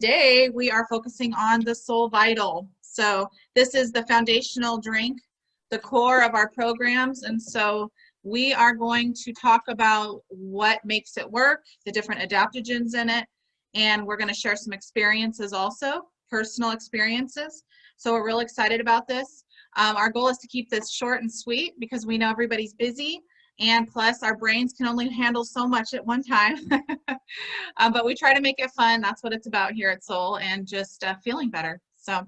Today we are focusing on the SolleVital. So this is the foundational drink, the core of our programs, and so we are going to talk about what makes it work, the different adaptogens in it, and we're going to share some experiences also, personal experiences. So we're real excited about this. Our goal is to keep this short and sweet because we know everybody's busy, and plus our brains can only handle so much at one time. But we try to make it fun. That's what it's about here at Solle, and just feeling better. So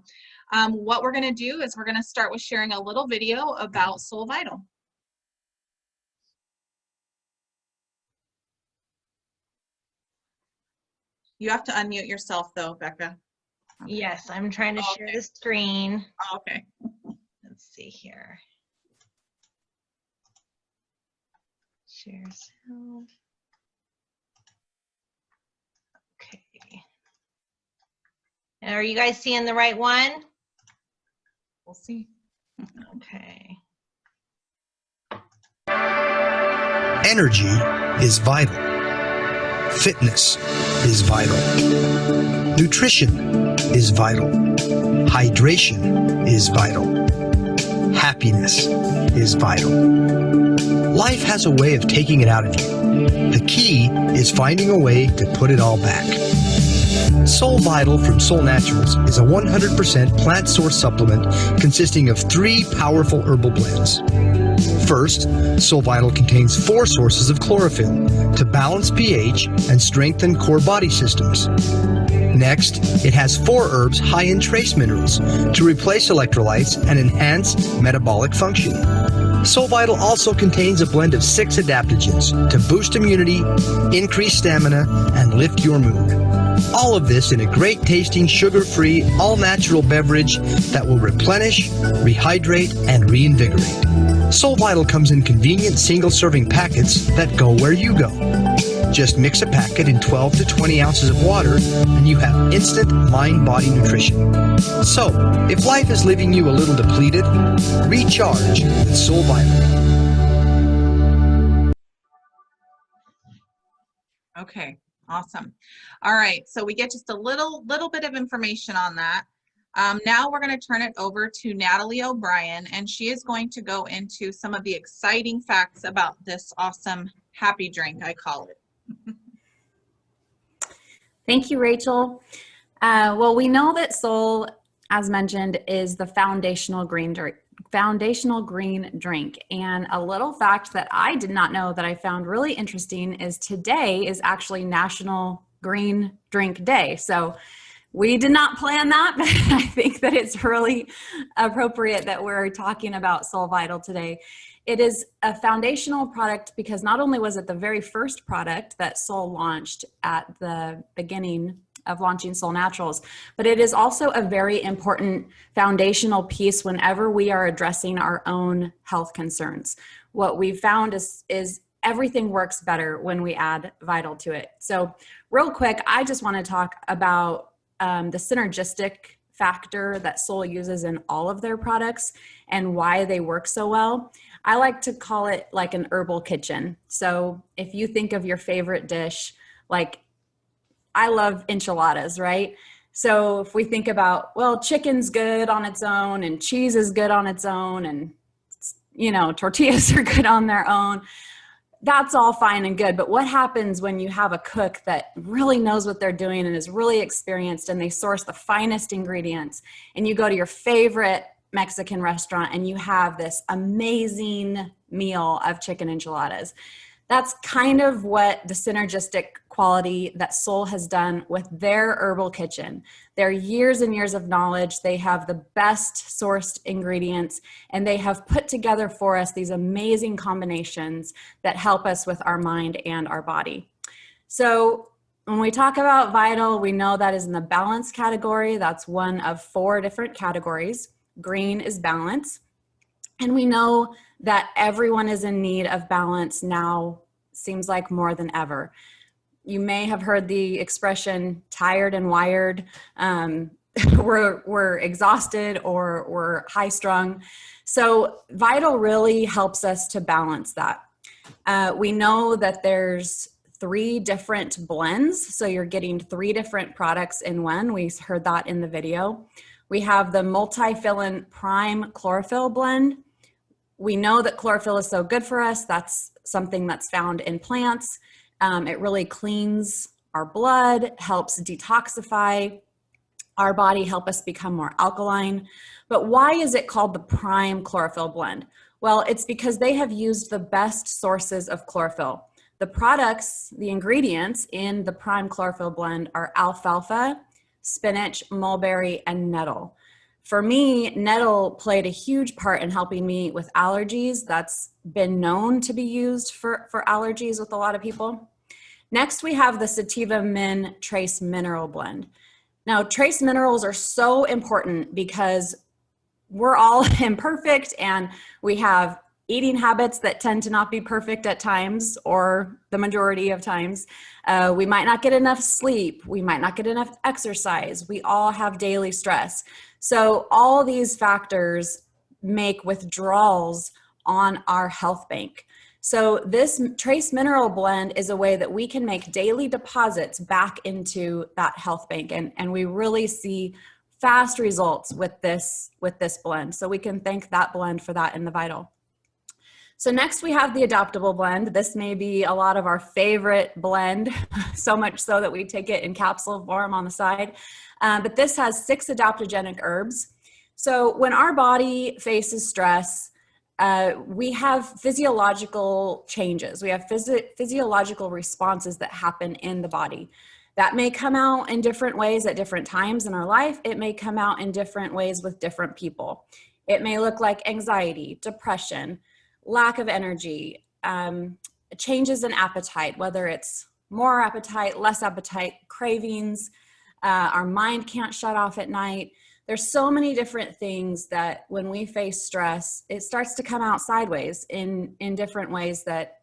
what we're going to do is we're going to start with sharing a little video about SolleVital. You have to unmute yourself though, Becca. Okay. Yes, I'm trying to share the screen. Okay. Let's see here. Share sound. Okay. And are you guys seeing the right one? We'll see. Okay. Energy is vital. Fitness is vital. Nutrition is vital. Hydration is vital. Happiness is vital. Life has a way of taking it out of you. The key is finding a way to put it all back. SolleVital from Solle Naturals is a 100% plant source supplement consisting of 3 powerful herbal blends. First, SolleVital contains 4 sources of chlorophyll to balance pH and strengthen core body systems. Next, it has 4 herbs high in trace minerals to replace electrolytes and enhance metabolic function. SolleVital also contains a blend of 6 adaptogens to boost immunity, increase stamina, and lift your mood. All of this in a great tasting, sugar-free, all-natural beverage that will replenish, rehydrate, and reinvigorate. SolleVital comes in convenient single-serving packets that go where you go. Just mix a packet in 12 to 20 ounces of water and you have instant mind-body nutrition. So, if life is leaving you a little depleted, recharge with SolleVital. Okay, awesome. All right, so we get just a little bit of information on that. Now we're going to turn it over to Natalie O'Brien, and she is going to go into some of the exciting facts about this awesome happy drink, I call it. Thank you, Rachel. Well, we know that Solle, as mentioned, is the foundational green drink. And a little fact that I did not know that I found really interesting is today is actually National Green Drink Day. So we did not plan that, but I think that it's really appropriate that we're talking about SolleVital today. It is a foundational product because not only was it the very first product that Solle launched at the beginning of launching Solle Naturals, but it is also a very important foundational piece whenever we are addressing our own health concerns. What we've found is everything works better when we add Vital to it. So real quick, I just want to talk about the synergistic factor that Solle uses in all of their products and why they work so well. I like to call it like an herbal kitchen. So if you think of your favorite dish, like I love enchiladas, right? So if we think about, well, chicken's good on its own and cheese is good on its own and, you know, tortillas are good on their own. That's all fine and good, but what happens when you have a cook that really knows what they're doing and is really experienced and they source the finest ingredients and you go to your favorite Mexican restaurant and you have this amazing meal of chicken enchiladas? That's kind of what the synergistic quality that Solle has done with their herbal kitchen. Their years and years of knowledge, they have the best sourced ingredients, and they have put together for us these amazing combinations that help us with our mind and our body. So when we talk about Vital, we know that is in the balance category. That's one of 4 different categories. Green is balance. And we know that everyone is in need of balance now, seems like more than ever. You may have heard the expression tired and wired. We're exhausted or we're high strung. So Vital really helps us to balance that. We know that there's 3 different blends. So you're getting 3 different products in one. We heard that in the video. We have the multi-fillant prime chlorophyll blend. We know that chlorophyll is so good for us. That's something that's found in plants. It really cleans our blood, helps detoxify our body, help us become more alkaline. But why is it called the prime chlorophyll blend? Well, it's because they have used the best sources of chlorophyll. The products, the ingredients in the prime chlorophyll blend are alfalfa, spinach, mulberry, and nettle. For me, nettle played a huge part in helping me with allergies. That's been known to be used for allergies with a lot of people. Next, we have the Sativa Min Trace Mineral Blend. Now, trace minerals are so important because we're all imperfect and we have eating habits that tend to not be perfect at times, or the majority of times. We might not get enough sleep. We might not get enough exercise. We all have daily stress. So all these factors make withdrawals on our health bank. So this trace mineral blend is a way that we can make daily deposits back into that health bank. And we really see fast results with this blend. So we can thank that blend for that in the Vital. So next we have the Adoptable Blend. This may be a lot of our favorite blend, so much so that we take it in capsule form on the side. But this has 6 adaptogenic herbs. So when our body faces stress, we have physiological changes. We have physiological responses that happen in the body. That may come out in different ways at different times in our life. It may come out in different ways with different people. It may look like anxiety, depression, lack of energy, changes in appetite, whether it's more appetite, less appetite, cravings, our mind can't shut off at night. There's so many different things that when we face stress, it starts to come out sideways in different ways that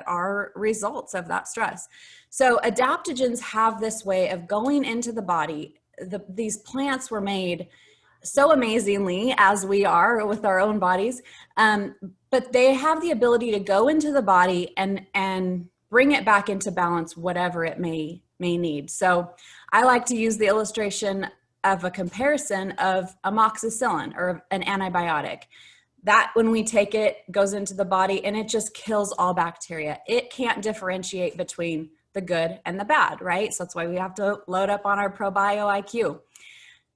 are results of that stress. So adaptogens have this way of going into the body. These plants were made so amazingly, as we are with our own bodies, but they have the ability to go into the body and bring it back into balance, whatever it may need. So I like to use the illustration of a comparison of amoxicillin or an antibiotic. That when we take it goes into the body and it just kills all bacteria. It can't differentiate between the good and the bad, right? So that's why we have to load up on our ProBio IQ.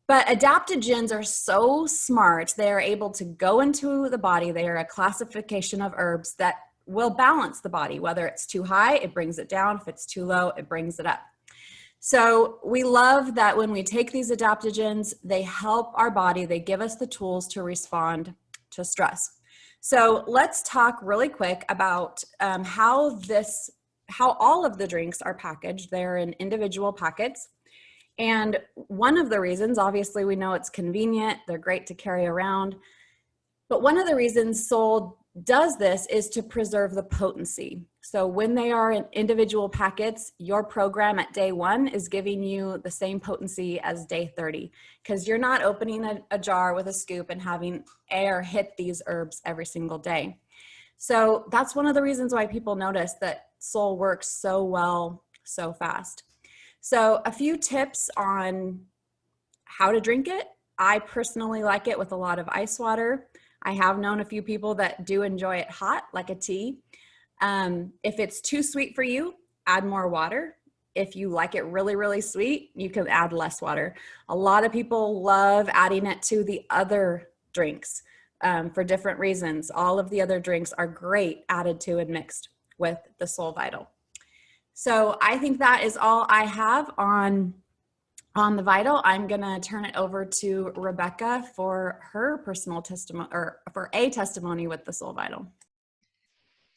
But adaptogens are so smart. They are able to go into the body. They are a classification of herbs that will balance the body. Whether it's too high, it brings it down. If it's too low, it brings it up. So we love that when we take these adaptogens, they help our body. They give us the tools to respond to stress. So let's talk really quick about how all of the drinks are packaged. They're in individual packets. And one of the reasons, obviously we know it's convenient, they're great to carry around, but one of the reasons Solle does this is to preserve the potency. So when they are in individual packets, your program at day 1 is giving you the same potency as day 30, because you're not opening a jar with a scoop and having air hit these herbs every single day. So that's one of the reasons why people notice that Solle works so well, so fast. So a few tips on how to drink it. I personally like it with a lot of ice water. I have known a few people that do enjoy it hot, like a tea. If it's too sweet for you, add more water. If you like it really, really sweet, you can add less water. A lot of people love adding it to the other drinks for different reasons. All of the other drinks are great added to and mixed with the SolleVital. So I think that is all I have on the Vital. I'm gonna turn it over to Rebecca for her personal testimony, or for a testimony with the SolleVital.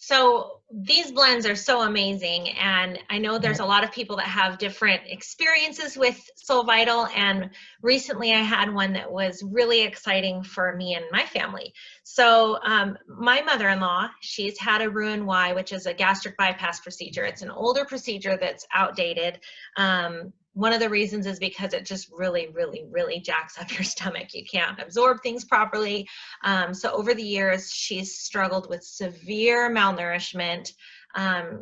So these blends are so amazing, and I know there's a lot of people that have different experiences with SolleVital, and recently I had one that was really exciting for me and my family. So my mother-in-law, she's had a Roux-en-Y, which is a gastric bypass procedure. It's an older procedure that's outdated. One of the reasons is because it just really, really, really jacks up your stomach. You can't absorb things properly. So over the years, she's struggled with severe malnourishment.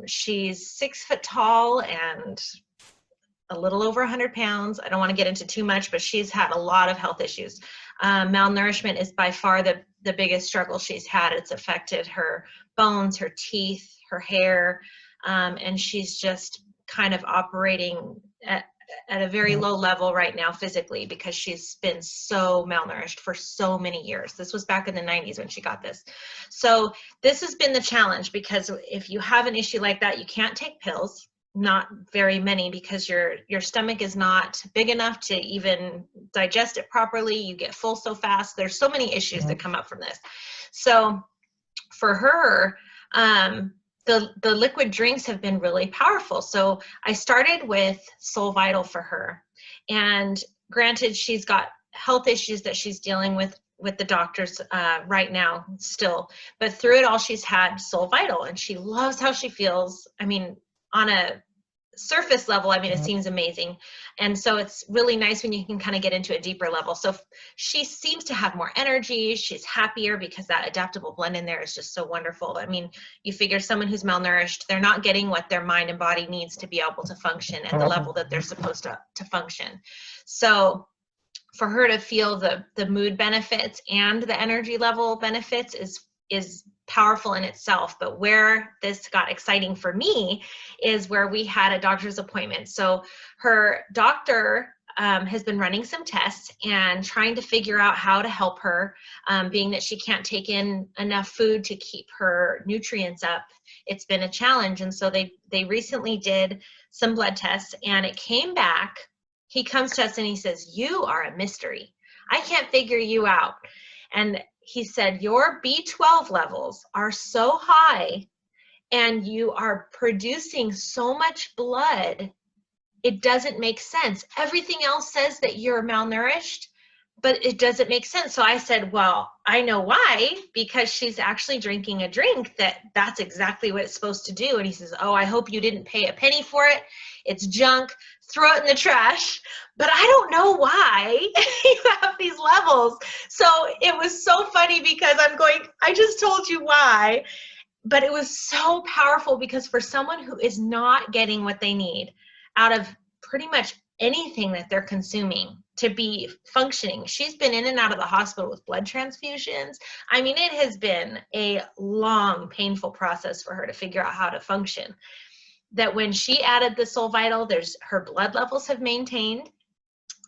She's 6 foot tall and a little over 100 pounds. I don't want to get into too much, but she's had a lot of health issues. Malnourishment is by far the biggest struggle she's had. It's affected her bones, her teeth, her hair, and she's just kind of operating at a very low level right now physically because she's been so malnourished for so many years. This was back in the 90s when she got this. So this has been the challenge, because if you have an issue like that, you can't take pills, not very many, because your stomach is not big enough to even digest it properly. You get full so fast. There's so many issues that come up from this. So for her, the liquid drinks have been really powerful. So I started with SolleVital for her. And granted, she's got health issues that she's dealing with the doctors right now still. But through it all, she's had SolleVital, and she loves how she feels. I mean, on a surface level, I mean, it seems amazing. And so it's really nice when you can kind of get into a deeper level. So she seems to have more energy. She's happier because that adaptable blend in there is just so wonderful. I mean, you figure someone who's malnourished, they're not getting what their mind and body needs to be able to function at the level that they're supposed to function. So for her to feel the mood benefits and the energy level benefits is powerful in itself. But where this got exciting for me is where we had a doctor's appointment. So her doctor has been running some tests and trying to figure out how to help her, being that she can't take in enough food to keep her nutrients up. It's been a challenge. And so they recently did some blood tests, and it came back. He comes to us and he says, "You are a mystery. I can't figure you out." And he said, "Your B12 levels are so high and you are producing so much blood, it doesn't make sense. Everything else says that you're malnourished, but it doesn't make sense." So I said, "Well, I know why, because she's actually drinking a drink that's exactly what it's supposed to do." And he says, "Oh, I hope you didn't pay a penny for it. It's junk. Throw it in the trash." But I don't know why you have these levels. So it was so funny because I'm going, I just told you why. But it was so powerful because for someone who is not getting what they need out of pretty much anything that they're consuming to be functioning, she's been in and out of the hospital with blood transfusions. I mean, it has been a long, painful process for her to figure out how to function. That when she added the SolleVital, her blood levels have maintained.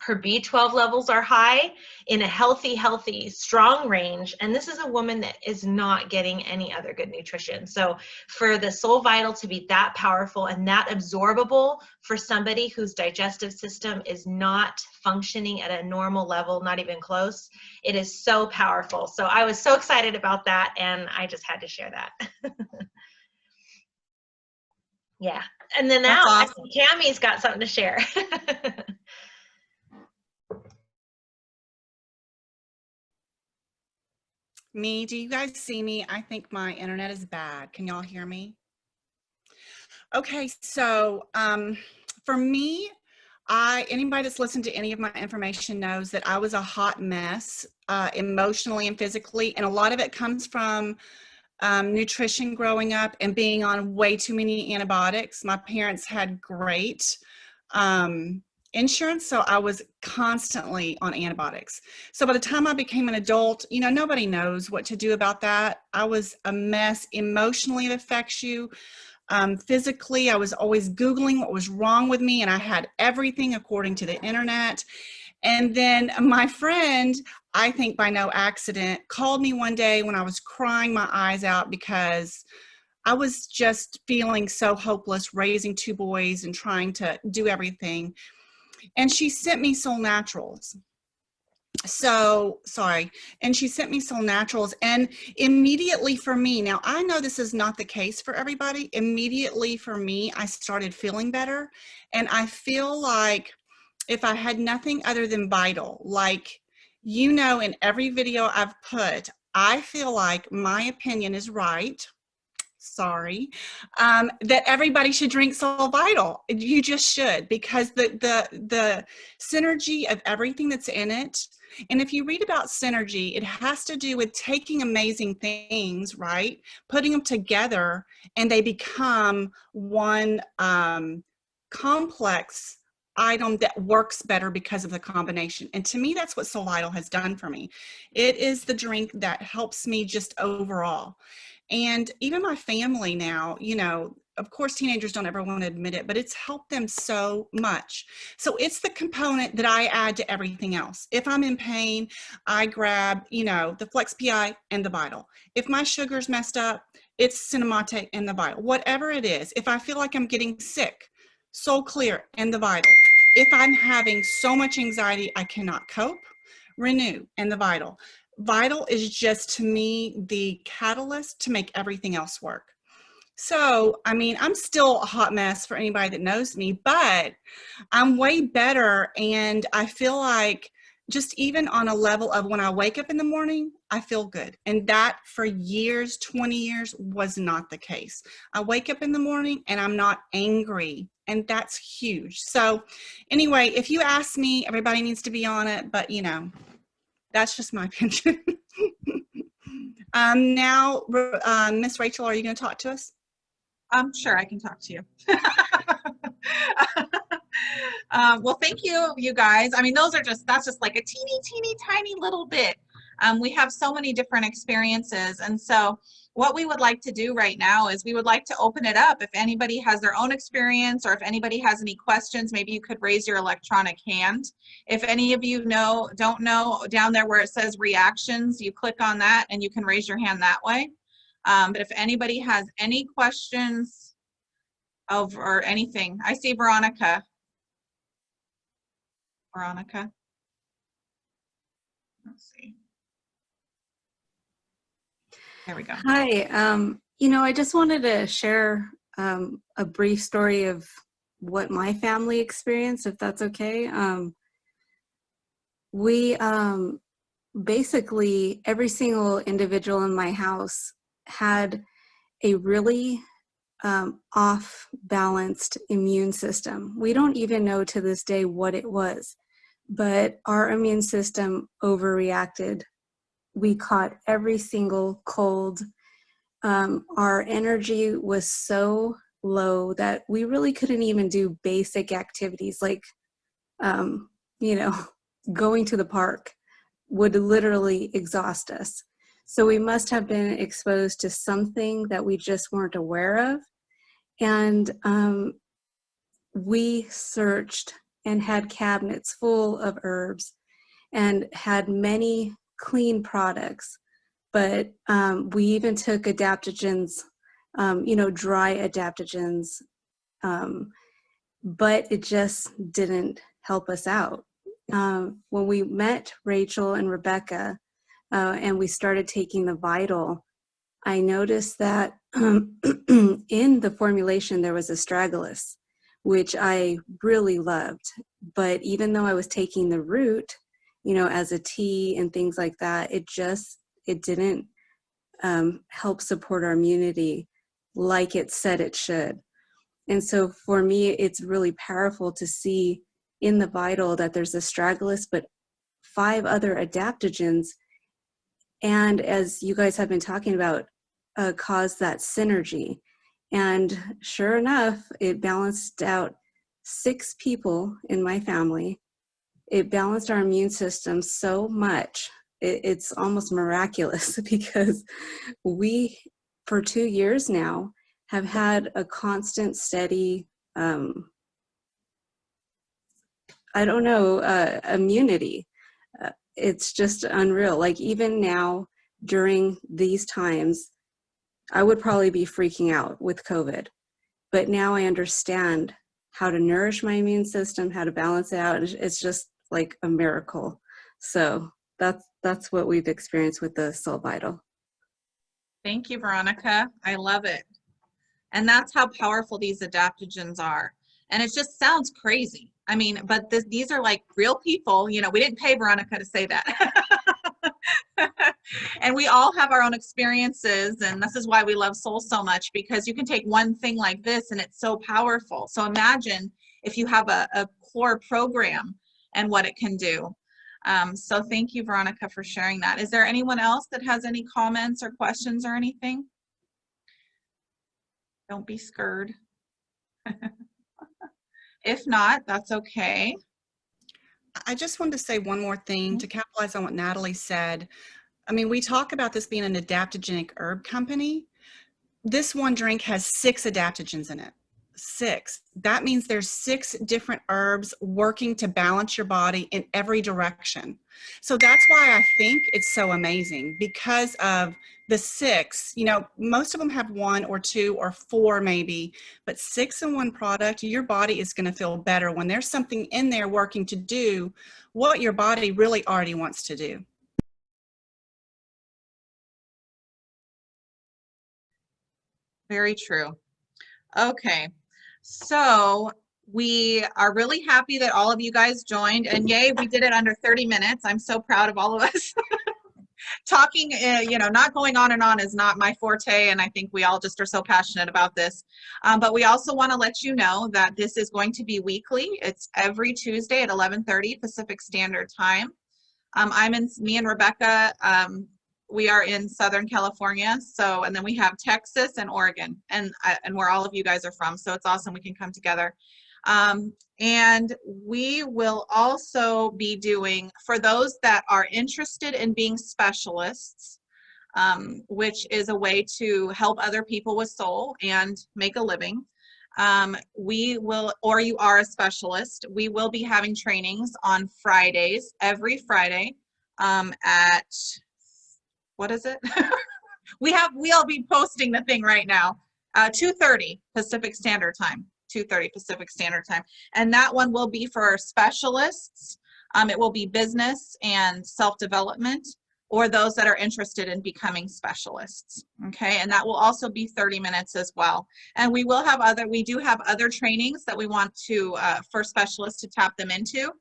Her B12 levels are high in a healthy, strong range. And this is a woman that is not getting any other good nutrition. So for the SolleVital to be that powerful and that absorbable for somebody whose digestive system is not functioning at a normal level, not even close, it is so powerful. So I was so excited about that, and I just had to share that. Yeah. And then now I think Cammie's got something to share. Me, do you guys see me? I think my internet is bad. Can y'all hear me? Okay, so for me, anybody that's listened to any of my information knows that I was a hot mess emotionally and physically, and a lot of it comes from nutrition growing up and being on way too many antibiotics. My parents had great insurance, so I was constantly on antibiotics. So by the time I became an adult, you know, nobody knows what to do about that. I was a mess. Emotionally, it affects you. Physically, I was always Googling what was wrong with me, and I had everything according to the internet. And then my friend, I think by no accident, called me one day when I was crying my eyes out because I was just feeling so hopeless raising 2 boys and trying to do everything. And she sent me Solle Naturals. And she sent me Solle Naturals, and immediately for me, now I know this is not the case for everybody, immediately for me, I started feeling better. And I feel like if I had nothing other than Vital, like, you know, in every video I've put, I feel like my opinion is right. Sorry, that everybody should drink SolleVital. You just should, because the synergy of everything that's in it, And if you read about synergy, it has to do with taking amazing things, right? Putting them together and they become one complex item that works better because of the combination. And to me, that's what SolleVital has done for me. It is the drink that helps me just overall. And even my family now, you know, of course, teenagers don't ever want to admit it, but it's helped them so much. So it's the component that I add to everything else. If I'm in pain, I grab, you know, the Flex PI and the Vital. If my sugar's messed up, it's Cinemate and the Vital. Whatever it is, if I feel like I'm getting sick, Soul Clear and the Vital. If I'm having so much anxiety I cannot cope, Renew and the Vital. Vital is just, to me, the catalyst to make everything else work. So, I mean, I'm still a hot mess for anybody that knows me, but I'm way better. And I feel like just even on a level of when I wake up in the morning, I feel good. And that for years, 20 years was not the case. I wake up in the morning and I'm not angry. And that's huge. So anyway, if you ask me, everybody needs to be on it, but you know, that's just my opinion. Now, Miss Rachel, are you going to talk to us? Sure, I can talk to you. Well, thank you, you guys. I mean, that's just like a teeny tiny little bit. We have so many different experiences. And so what we would like to do right now is we would like to open it up. If anybody has their own experience, or if anybody has any questions, maybe you could raise your electronic hand. If any of you don't know, down there where it says reactions, you click on that and you can raise your hand that way. But if anybody has any questions or anything, I see Veronica. Veronica. Let's see. There we go. Hi. You know, I just wanted to share a brief story of what my family experienced, if that's okay. We basically, every single individual in my house had a really off-balanced immune system. We don't even know to this day what it was, but our immune system overreacted. We caught every single cold. Our energy was so low that we really couldn't even do basic activities like, you know, going to the park would literally exhaust us. So we must have been exposed to something that we just weren't aware of. And we searched and had cabinets full of herbs and had many clean products. But we even took adaptogens, you know, dry adaptogens, but it just didn't help us out. When we met Rachel and Rebecca and we started taking the Vital, I noticed that in the formulation there was astragalus, which I really loved. But even though I was taking the root, you know, as a tea and things like that, it didn't help support our immunity like it said it should. And so for me, it's really powerful to see in the Vital that there's astragalus, but 5 other adaptogens. And as you guys have been talking about, cause that synergy. And sure enough, it balanced out 6 people in my family. It balanced our immune system so much. It's almost miraculous because we, for 2 years now, have had a constant, steady, immunity. It's just unreal. Like even now, during these times, I would probably be freaking out with COVID. But now I understand how to nourish my immune system, how to balance it out. It's just like a miracle. So that's what we've experienced with the SolleVital. Thank you, Veronica. I love it. And that's how powerful these adaptogens are. And it just sounds crazy. I mean, but these are like real people. You know, we didn't pay Veronica to say that. And we all have our own experiences. And this is why we love Solle so much, because you can take one thing like this and it's so powerful. So imagine if you have a core program and what it can do. So thank you, Veronica, for sharing that. Is there anyone else that has any comments or questions or anything? Don't be scared. If not, that's okay. I just wanted to say one more thing to capitalize on what Natalie said. I mean, we talk about this being an adaptogenic herb company. This one drink has 6 adaptogens in it. 6. That means there's 6 different herbs working to balance your body in every direction. So that's why I think it's so amazing, because of the 6. You know, most of them have 1 or 2 or 4 maybe, but 6 in one product, your body is going to feel better when there's something in there working to do what your body really already wants to do. Very true. Okay, so we are really happy that all of you guys joined, and yay, we did it under 30 minutes. I'm so proud of all of us. Talking, you know, not going on and on is not my forte, and I think we all just are so passionate about this. But we also want to let you know that this is going to be weekly. It's every Tuesday at 11:30 Pacific Standard Time. Me and Rebecca, we are in Southern California, so, and then we have Texas and Oregon, and where all of you guys are from, so it's awesome we can come together. And we will also be doing, for those that are interested in being specialists, which is a way to help other people with soul and make a living, we will, or you are a specialist, we will be having trainings on Fridays, every Friday, at, what is it? We'll be posting the thing right now, 2:30 Pacific Standard Time, 2:30 Pacific Standard Time. And that one will be for specialists. It will be business and self-development, or those that are interested in becoming specialists. Okay, and that will also be 30 minutes as well. And we will have we do have other trainings that we want to, for specialists to tap them into,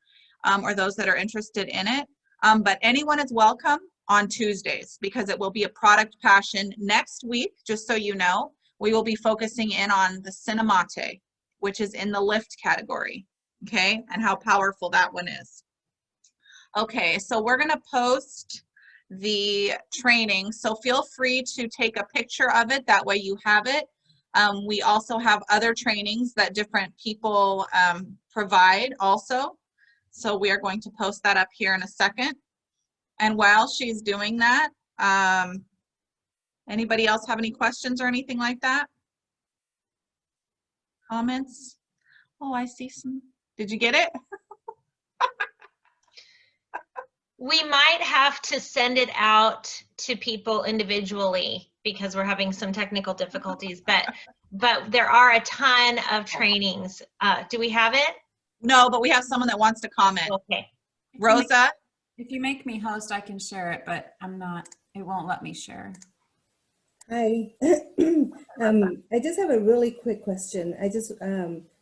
or those that are interested in it. But anyone is welcome on Tuesdays, because it will be a product passion. Next week, just so you know, we will be focusing in on the Cinemate, which is in the lift category, okay, and how powerful that one is. Okay, so we're gonna post the training, so feel free to take a picture of it, that way you have it. We also have other trainings that different people provide also, so we are going to post that up here in a second. And while she's doing that, anybody else have any questions or anything like that? Comments? Oh, I see some. Did you get it? We might have to send it out to people individually because we're having some technical difficulties, but there are a ton of trainings. Do we have it? No, but we have someone that wants to comment. Okay. Rosa? If you make me host, I can share it, but it won't let me share. Hi. I just have a really quick question. I just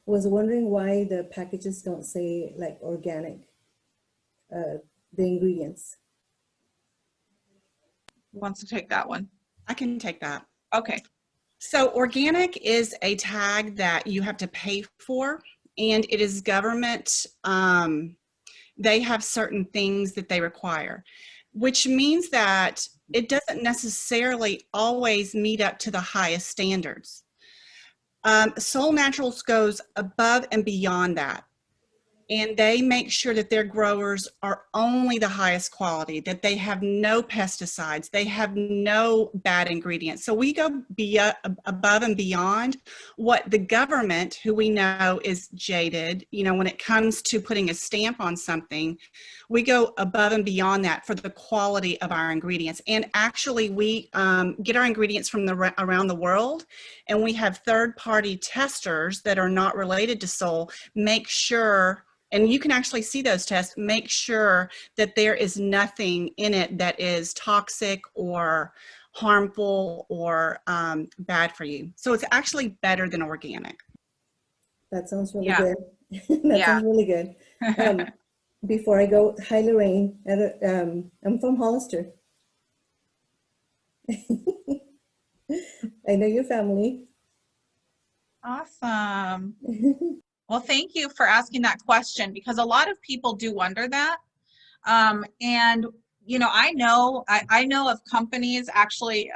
was wondering why the packages don't say like organic, the ingredients. Who wants to take that one? I can take that. Okay. So organic is a tag that you have to pay for, and it is government. They have certain things that they require, which means that it doesn't necessarily always meet up to the highest standards. Solle Naturals goes above and beyond that. And they make sure that their growers are only the highest quality, that they have no pesticides, they have no bad ingredients. So we go above and beyond what the government, who we know is jaded, you know, when it comes to putting a stamp on something, we go above and beyond that for the quality of our ingredients. And actually we get our ingredients from around the world, and we have third-party testers that are not related to Solle make sure, and you can actually see those tests, make sure that there is nothing in it that is toxic or harmful or bad for you. So it's actually better than organic. That sounds really Yeah. good. That sounds really good. Before I go, hi Lorraine, I'm from Hollister. I know your family. Awesome. Well, thank you for asking that question, because a lot of people do wonder that. And you know, I know of companies actually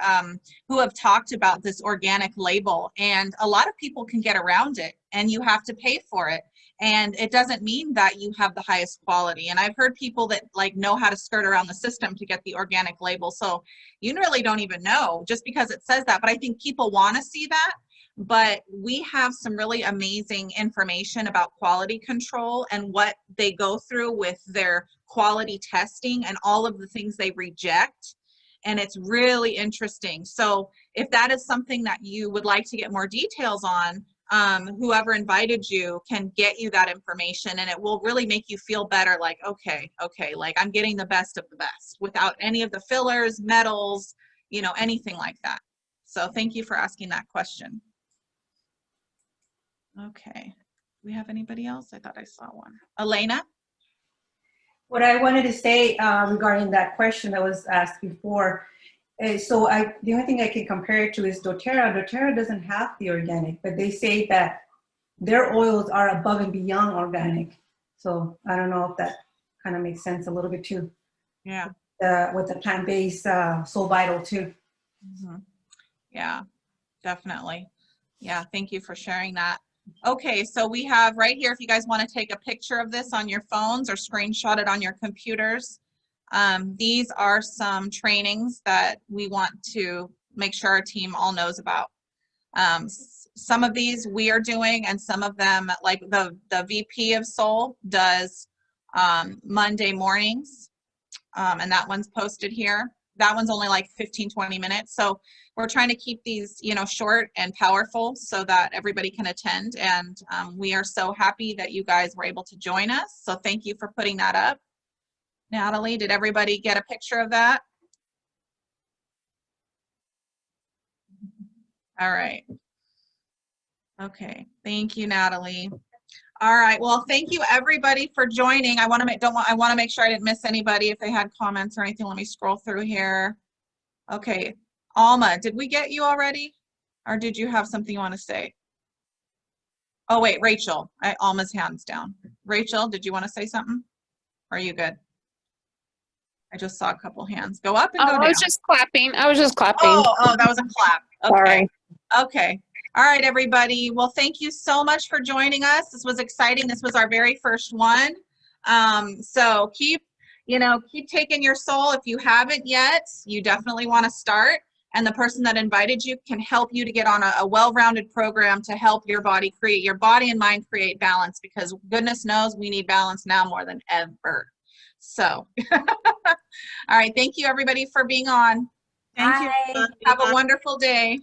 who have talked about this organic label, and a lot of people can get around it, and you have to pay for it. And it doesn't mean that you have the highest quality. And I've heard people that like know how to skirt around the system to get the organic label. So you really don't even know just because it says that. But I think people want to see that. But we have some really amazing information about quality control and what they go through with their quality testing and all of the things they reject. And it's really interesting. So if that is something that you would like to get more details on, whoever invited you can get you that information, and it will really make you feel better, like, okay, like I'm getting the best of the best without any of the fillers, metals, you know, anything like that. So thank you for asking that question. Okay, do we have anybody else? I thought I saw one. Elena? What I wanted to say regarding that question that was asked before, the only thing I can compare it to is doTERRA. doTERRA doesn't have the organic, but they say that their oils are above and beyond organic. So I don't know if that kind of makes sense a little bit too. Yeah. With the plant-based SolleVital too. Mm-hmm. Yeah, definitely. Yeah, thank you for sharing that. Okay, so we have right here, if you guys want to take a picture of this on your phones or screenshot it on your computers, these are some trainings that we want to make sure our team all knows about. Some of these we are doing, and some of them, like the VP of Solle does Monday mornings, and that one's posted here. That one's only like 15-20 minutes. So we're trying to keep these, you know, short and powerful so that everybody can attend. And we are so happy that you guys were able to join us. So thank you for putting that up. Natalie, did everybody get a picture of that? All right. Okay, thank you, Natalie. All right, well, thank you everybody for joining. I want to make sure I didn't miss anybody. If they had comments or anything, let me scroll through here. Okay, Alma, did we get you already? Or did you have something you want to say? Oh wait, Rachel, Alma's hand's down. Rachel, did you want to say something? Or are you good? I just saw a couple hands go up and go down. I was just clapping. I was just clapping. Oh, that was a clap. Okay. Sorry. Okay. All right, everybody. Well, thank you so much for joining us. This was exciting. This was our very first one. So keep taking your Solle. If you haven't yet, you definitely want to start. And the person that invited you can help you to get on a well-rounded program to help your body and mind create balance, because goodness knows we need balance now more than ever. So, all right. Thank you, everybody, for being on. Thank you. Have a wonderful day.